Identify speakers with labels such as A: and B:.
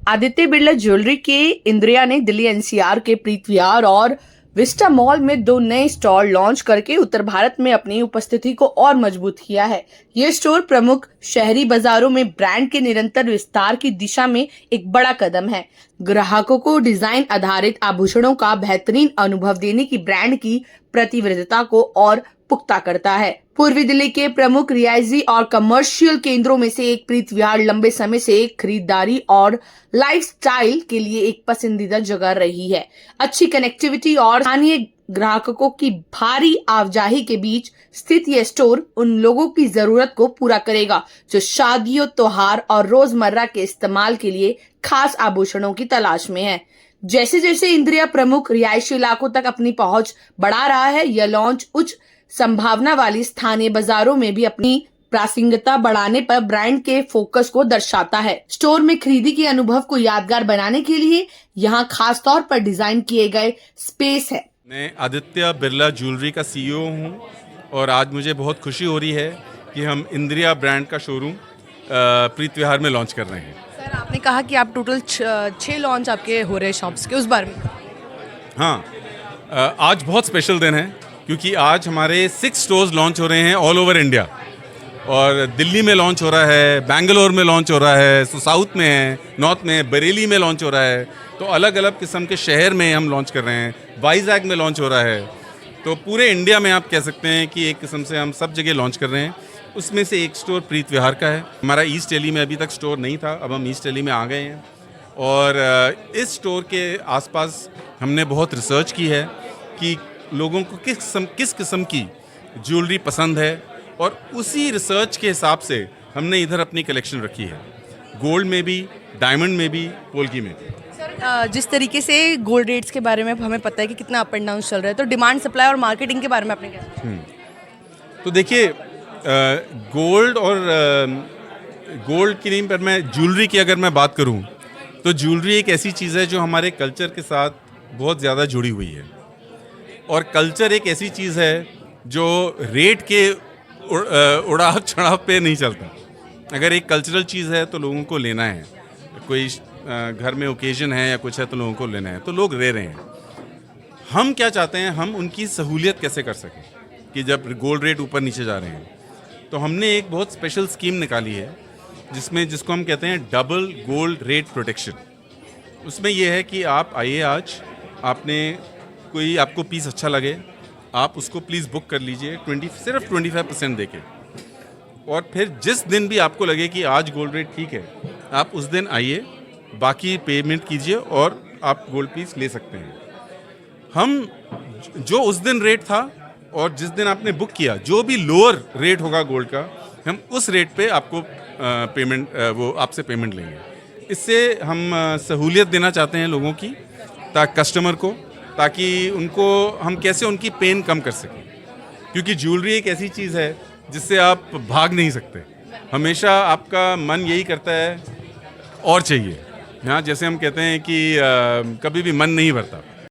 A: Aditya Birla jewellery के इंद्रिया ने दिल्ली एनसीआर के प्रीत विहार और विस्टा मॉल में 2 नए स्टॉल लॉन्च करके उत्तर भारत में अपनी उपस्थिति को और मजबूत किया है। ये स्टोर प्रमुख शहरी बाजारों में ब्रांड के निरंतर विस्तार की दिशा में एक बड़ा कदम है। ग्राहकों को डिजाइन आधारित आभूषणों का बेहतरीन अनुभव देने की ब्रांड की प्रतिबद्धता को और पुख्ता करता है। पूर्वी दिल्ली के प्रमुख रिहायशी और कमर्शियल केंद्रों में से एक प्रीत विहार लंबे समय से खरीदारी और लाइफस्टाइल के लिए एक पसंदीदा जगह रही है। अच्छी कनेक्टिविटी और स्थानीय ग्राहकों की भारी आवाजाही के बीच स्थित यह स्टोर उन लोगों की जरूरत को पूरा करेगा जो शादियों, त्योहार और रोजमर्रा के इस्तेमाल के लिए खास आभूषणों की तलाश में है। जैसे जैसे इंद्रिया प्रमुख रिहायशी इलाकों तक अपनी पहुंच बढ़ा रहा है, यह लॉन्च उच्च संभावना वाली स्थानीय बाजारों में भी अपनी प्रासंगिकता बढ़ाने पर ब्रांड के फोकस को दर्शाता है। स्टोर में खरीदी के अनुभव को यादगार बनाने के लिए यहाँ खास तौर पर डिजाइन किए गए स्पेस है।
B: मैं आदित्य बिरला ज्वेलरी का सीईओ हूँ और आज मुझे बहुत खुशी हो रही है कि हम इंद्रिया ब्रांड का शोरूम प्रीत विहार में लॉन्च कर रहे हैं।
A: सर, आपने कहा कि आप टोटल 6 लॉन्च आपके हो रहे हैं शॉप्स के, उस बारे में।
B: हाँ, आज बहुत स्पेशल दिन है क्योंकि आज हमारे 6 स्टोर्स लॉन्च हो रहे हैं ऑल ओवर इंडिया। और दिल्ली में लॉन्च हो रहा है, बेंगलोर में लॉन्च हो रहा है, साउथ में है, नॉर्थ में, बरेली में लॉन्च हो रहा है। तो अलग अलग किस्म के शहर में हम लॉन्च कर रहे हैं। वाइजैग में लॉन्च हो रहा है। तो पूरे इंडिया में आप कह सकते हैं कि एक किस्म से हम सब जगह लॉन्च कर रहे हैं। उसमें से एक स्टोर प्रीत विहार का है। हमारा ईस्ट दिल्ली में अभी तक स्टोर नहीं था, अब हम ईस्ट दिल्ली में आ गए हैं। और इस स्टोर के आसपास हमने बहुत रिसर्च की है कि लोगों को किस किस्म की ज्वेलरी पसंद है और उसी रिसर्च के हिसाब से हमने इधर अपनी कलेक्शन रखी है, गोल्ड में भी, डायमंड में भी, पोल्की में भी।
A: सर, जिस तरीके से गोल्ड रेट्स के बारे में हमें पता है कि कितना अप एंड डाउन चल रहा है, तो डिमांड, सप्लाई और मार्केटिंग के बारे में आपने क्या सोचा?
B: तो देखिए, गोल्ड और गोल्ड की नहीं, पर मैं ज्वेलरी की अगर मैं बात करूं तो ज्वेलरी एक ऐसी चीज़ है जो हमारे कल्चर के साथ बहुत ज़्यादा जुड़ी हुई है। और कल्चर एक ऐसी चीज़ है जो रेट के उड़ाव चढ़ाव पे नहीं चलता। अगर एक कल्चरल चीज़ है तो लोगों को लेना है, कोई घर में ओकेजन है या कुछ है तो लोगों को लेना है, तो लोग ले रहे हैं। हम क्या चाहते हैं, हम उनकी सहूलियत कैसे कर सकें कि जब गोल्ड रेट ऊपर नीचे जा रहे हैं, तो हमने एक बहुत स्पेशल स्कीम निकाली है जिसको हम कहते हैं डबल गोल्ड रेट प्रोटेक्शन। उसमें यह है कि आप आइए, आज आपको पीस अच्छा लगे, आप उसको प्लीज़ बुक कर लीजिए सिर्फ 25% देके। और फिर जिस दिन भी आपको लगे कि आज गोल्ड रेट ठीक है, आप उस दिन आइए, बाकी पेमेंट कीजिए और आप गोल्ड पीस ले सकते हैं। हम जो उस दिन रेट था और जिस दिन आपने बुक किया, जो भी लोअर रेट होगा गोल्ड का, हम उस रेट पे आपको आपसे पेमेंट लेंगे। इससे हम सहूलियत देना चाहते हैं लोगों की, कस्टमर को, ताकि हम कैसे उनकी पेन कम कर सकें। क्योंकि ज्वेलरी एक ऐसी चीज़ है जिससे आप भाग नहीं सकते। हमेशा आपका मन यही करता है और चाहिए। हाँ, जैसे हम कहते हैं कि कभी भी मन नहीं भरता।